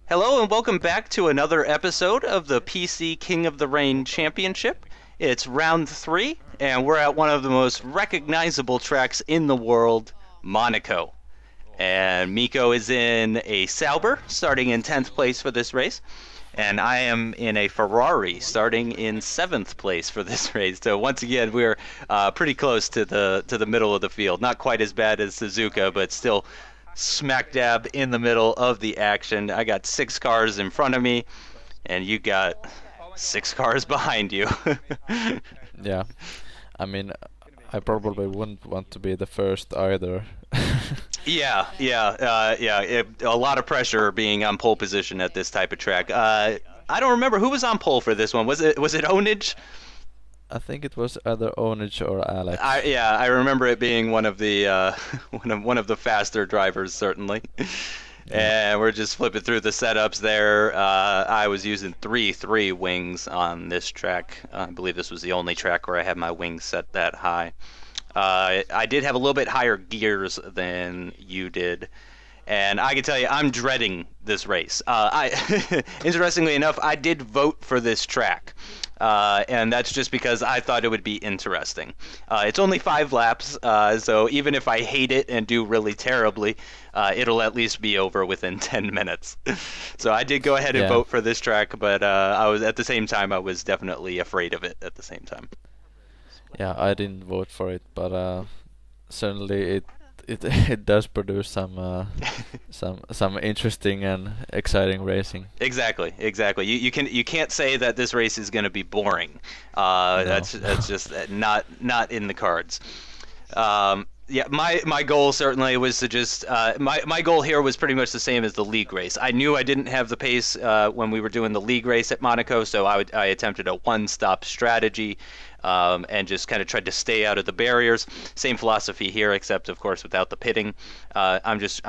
Hello and welcome back to another episode of the PC King of the Rain Championship. It's round 3, and we're at one of the most recognizable tracks in the world, Monaco. And Miko is in a Sauber, starting in 10th place for this race. And I am in a Ferrari, starting in 7th place for this race. So once again, we're pretty close to the middle of the field. Not quite as bad as Suzuka, but still smack dab in the middle of the action. I got 6 cars in front of me, and you got 6 cars behind you. Yeah, I mean, I probably wouldn't want to be the first either. A lot of pressure being on pole position at this type of track. I don't remember who was on pole for this one. Was it Onage? I think it was either Onage or Alex. I remember it being one of the one of the faster drivers, certainly. And we're just flipping through the setups there. I was using 3-3 wings on this track. I believe this was the only track where I had my wings set that high. I did have a little bit higher gears than you did. And I can tell you, I'm dreading this race. Interestingly enough, I did vote for this track. And that's just because I thought it would be interesting. It's only 5 laps, so even if I hate it and do really terribly, it'll at least be over within 10 minutes. So I did go ahead and vote for this track, but I was at the same time I was definitely afraid of it at the same time. Yeah, I didn't vote for it, but certainly it does produce some interesting and exciting racing. Exactly. You can't say that this race is going to be boring. No. That's just not in the cards. My goal certainly was to just my goal here was pretty much the same as the league race. I knew I didn't have the pace when we were doing the league race at Monaco, so I attempted a one-stop strategy. And just kind of tried to stay out of the barriers. Same philosophy here, except of course without the pitting. I'm just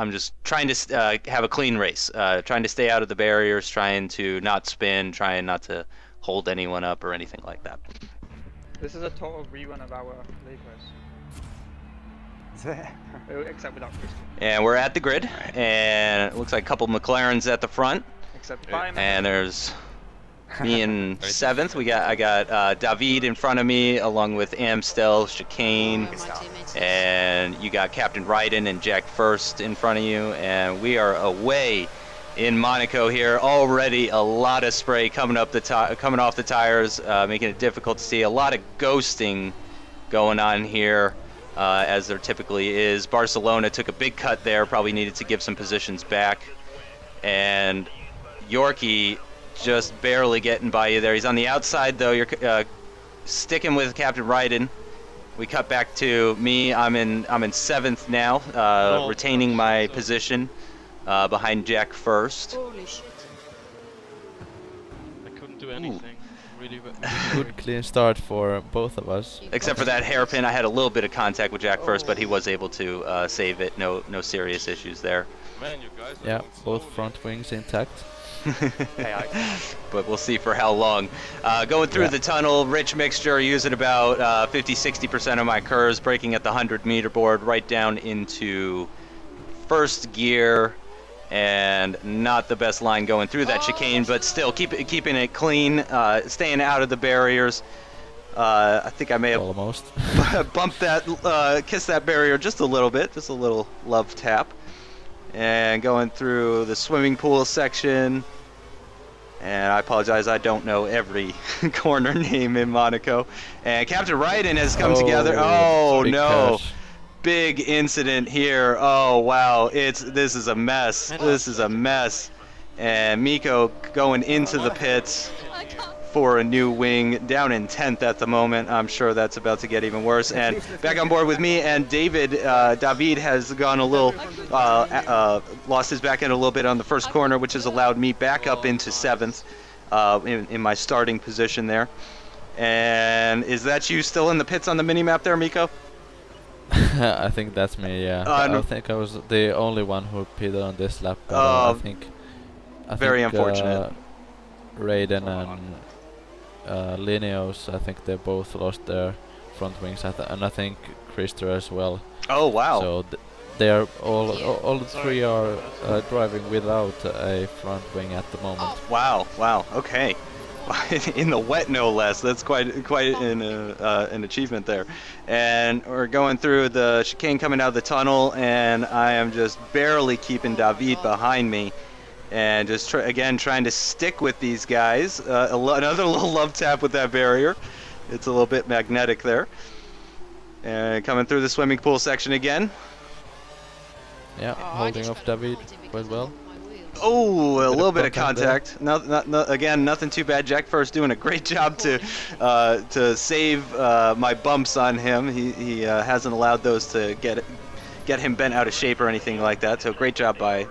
trying to have a clean race, trying to stay out of the barriers, trying to not spin, trying not to hold anyone up or anything like that. This is a total rerun of our league race. Except without Christian. And we're at the grid, and it looks like a couple McLarens at the front. Except and there's me in 7th. I got David in front of me, along with Amstel, Chicane, and you got Captain Ryden and Jack First in front of you. And we are away in Monaco here. Already a lot of spray coming off the tires, making it difficult to see. A lot of ghosting going on here, as there typically is. Barcelona took a big cut there. Probably needed to give some positions back, and Yorkie just barely getting by you there. He's on the outside though. You're sticking with Captain Ryden. We cut back to me. I'm in 7th now, retaining my position behind Jack First. Holy shit. I couldn't do anything. Really Good clean start for both of us. Except for that hairpin, I had a little bit of contact with Jack First, but he was able to save it. No serious issues there. Man, you guys are Yeah, going both so front wings intact. But we'll see for how long. Going through the tunnel, rich mixture, using about 50-60% of my curves, braking at the 100-meter board, right down into first gear, and not the best line going through that chicane, but still keeping it clean, staying out of the barriers. I think I may have Almost. bumped that, kissed that barrier just a little bit, just a little love tap. And going through the swimming pool section. And I apologize, I don't know every corner name in Monaco. And Captain Ryden has come together. Oh no. Crash. Big incident here. Oh wow. This is a mess. This is a mess. And Miko going into the pits for a new wing, down in 10th at the moment. I'm sure that's about to get even worse. And back on board with me and David. David has gone a little, lost his back end a little bit on the first corner, which has allowed me back up into 7th in my starting position there. And is that you still in the pits on the mini-map there, Miko? I think that's me, yeah. No. I think I was the only one who pitted on this lap. But, I think very unfortunate. Raiden and Lineos, I think they both lost their front wings, and I think Krister as well. Oh wow. So they are all the three are driving without a front wing at the moment. Wow, wow, okay. In the wet, no less. That's quite an achievement there. And we're going through the chicane coming out of the tunnel, and I am just barely keeping David behind me, and just trying to stick with these guys. Another little love tap with that barrier. It's a little bit magnetic there. And coming through the swimming pool section again. Yeah, holding off David quite well. Oh, a little bit of contact contact. Again, nothing too bad. Jack First doing a great job to save my bumps on him. He hasn't allowed those to get him bent out of shape or anything like that. So great job by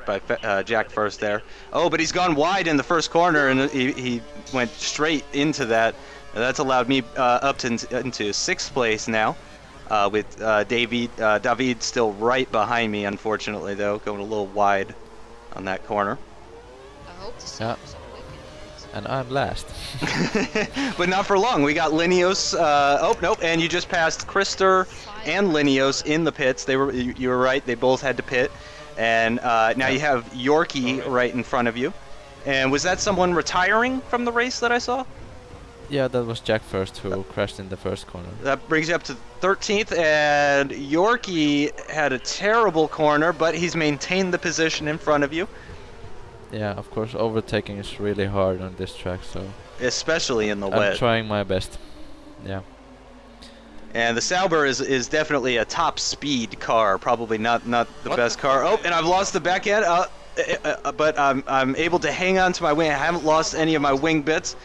Jack First there. Oh, but he's gone wide in the first corner, and he went straight into that. That's allowed me up into 6th place now. With David still right behind me, unfortunately, though, going a little wide on that corner. Yeah. And I'm last. But not for long. We got Linios. Oh, nope. And you just passed Krister and Linios in the pits. You were right. They both had to pit. And now you have Yorkie right in front of you. And was that someone retiring from the race that I saw? Yeah, that was Jack First who crashed in the first corner. That brings you up to 13th, and Yorkie had a terrible corner, but he's maintained the position in front of you. Yeah, of course, overtaking is really hard on this track, so... Especially in the wet. I'm trying my best. Yeah. And the Sauber is definitely a top speed car, probably not the best car. Oh, and I've lost the back end, but I'm able to hang on to my wing. I haven't lost any of my wing bits.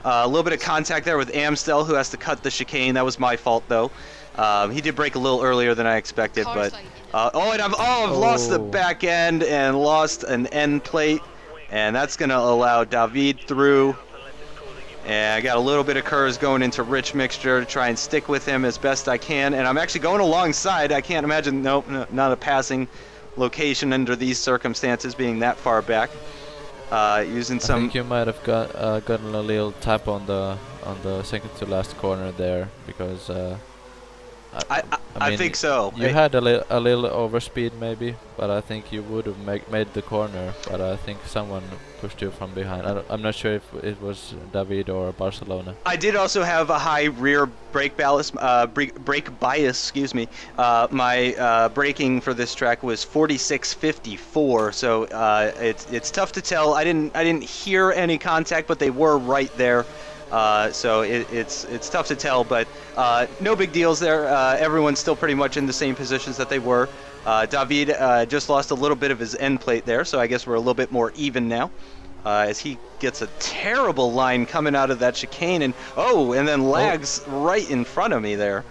A little bit of contact there with Amstel, who has to cut the chicane. That was my fault, though. He did brake a little earlier than I expected, but I've lost the back end and lost an end plate, and that's going to allow David through. And I got a little bit of curves going into Rich Mixture to try and stick with him as best I can, and I'm actually going alongside. I can't imagine, nope, not a passing location under these circumstances, being that far back. Using some. I think you might have gotten a little tap on the second to last corner there, because I think so. You had a little overspeed maybe, but I think you would have made the corner. But I think someone pushed you from behind. I'm not sure if it was David or Barcelona. I did also have a high rear brake bias. Excuse me. My braking for this track was 46.54, so it's tough to tell. I didn't hear any contact, but they were right there. So it's tough to tell, but no big deals there. Everyone's still pretty much in the same positions that they were. David just lost a little bit of his end plate there, so I guess we're a little bit more even now. As he gets a terrible line coming out of that chicane, and then lags right in front of me there.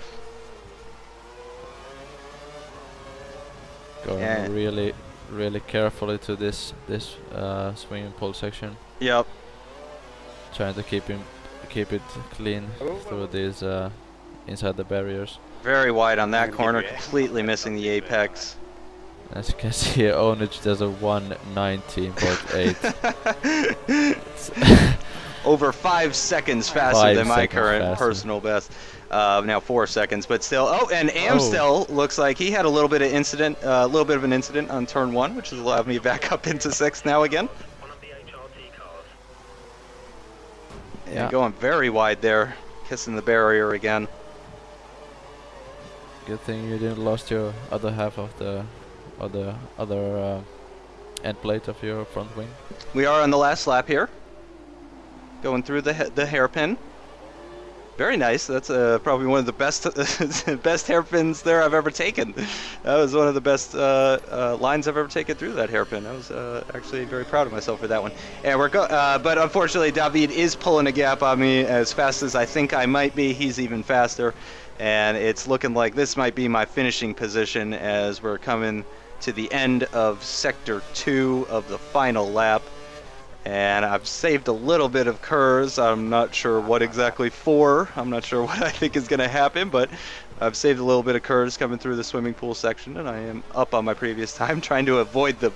Going really, really carefully to this swimming pool section. Yep. Trying to keep it clean through these inside the barriers. Very wide on that corner, completely missing the apex. As you can see, Onage does a 1:19.8. Over 5 seconds faster than my current personal best. Now 4 seconds, but still. Oh, and Amstel looks like he had a little bit of an incident on turn 1, which has allowed me back up into 6th now again. Yeah, going very wide there, kissing the barrier again. Good thing you didn't lost your other half of the other end plate of your front wing. We are on the last lap here, going through the hairpin. Very nice. That's probably one of the best hairpins there I've ever taken. That was one of the best lines I've ever taken through that hairpin. I was actually very proud of myself for that one. And but unfortunately, David is pulling a gap on me as fast as I think I might be. He's even faster, and it's looking like this might be my finishing position as we're coming to the end of Sector 2 of the final lap. And I've saved a little bit of curves. I'm not sure what exactly for. I'm not sure what I think is going to happen, but I've saved a little bit of curves coming through the swimming pool section, and I am up on my previous time, trying to avoid the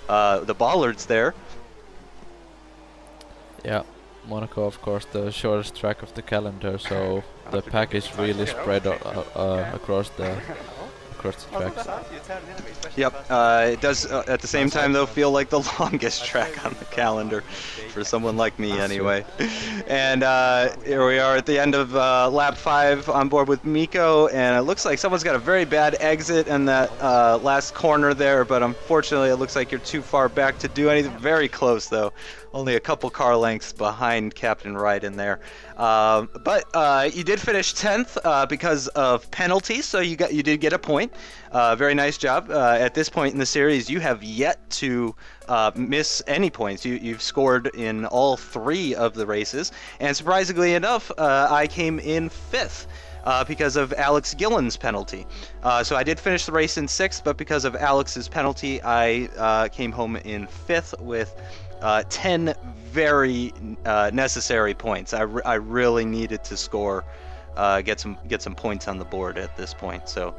bollards there. Yeah, Monaco, of course, the shortest track of the calendar, so the pack is really spread across across the tracks. Yep. It does at the same time though feel like the longest track on the calendar for someone like me anyway. And here we are at the end of lap 5 on board with Miko, and it looks like someone's got a very bad exit in that last corner there, but unfortunately it looks like you're too far back to do anything. Very close though. Only a couple car lengths behind Captain Wright in there. But you did finish 10th because of penalties, so you did get a point. Very nice job. At this point in the series, you have yet to miss any points. You've scored in all 3 of the races, and surprisingly enough, I came in 5th. Because of Alex Gillen's penalty. So I did finish the race in 6th, but because of Alex's penalty, I came home in 5th with 10 very necessary points. I really needed to score, get some points on the board at this point. So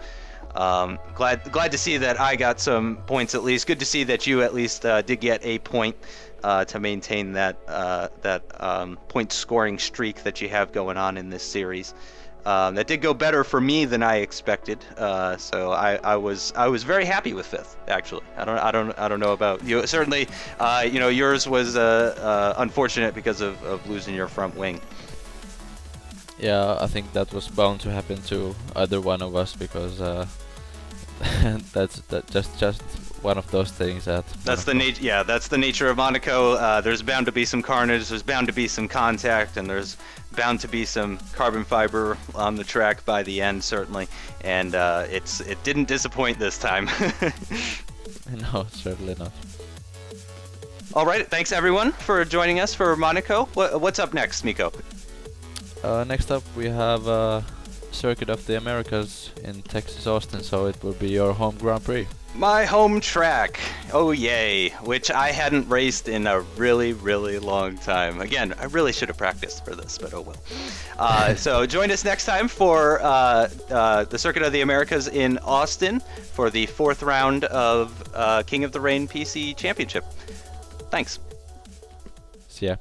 glad to see that I got some points at least. Good to see that you at least did get a point to maintain that point scoring streak that you have going on in this series. That did go better for me than I expected, so I was very happy with 5th. Actually, I don't know about you. Certainly, yours was unfortunate because of losing your front wing. Yeah, I think that was bound to happen to either one of us because that's just one of those things that. That's the nature of Monaco. There's bound to be some carnage. There's bound to be some contact, and there's bound to be some carbon fiber on the track by the end, certainly. And it didn't disappoint this time. No, certainly not. All right, thanks everyone for joining us for Monaco. What's up next, Miko? Next up, we have Circuit of the Americas in Texas, Austin, so it will be your home Grand Prix. My home track, oh yay, which I hadn't raced in a really, really long time. Again, I really should have practiced for this, but oh well. So join us next time for the Circuit of the Americas in Austin for the 4th round of King of the Rain PC Championship. Thanks. See ya.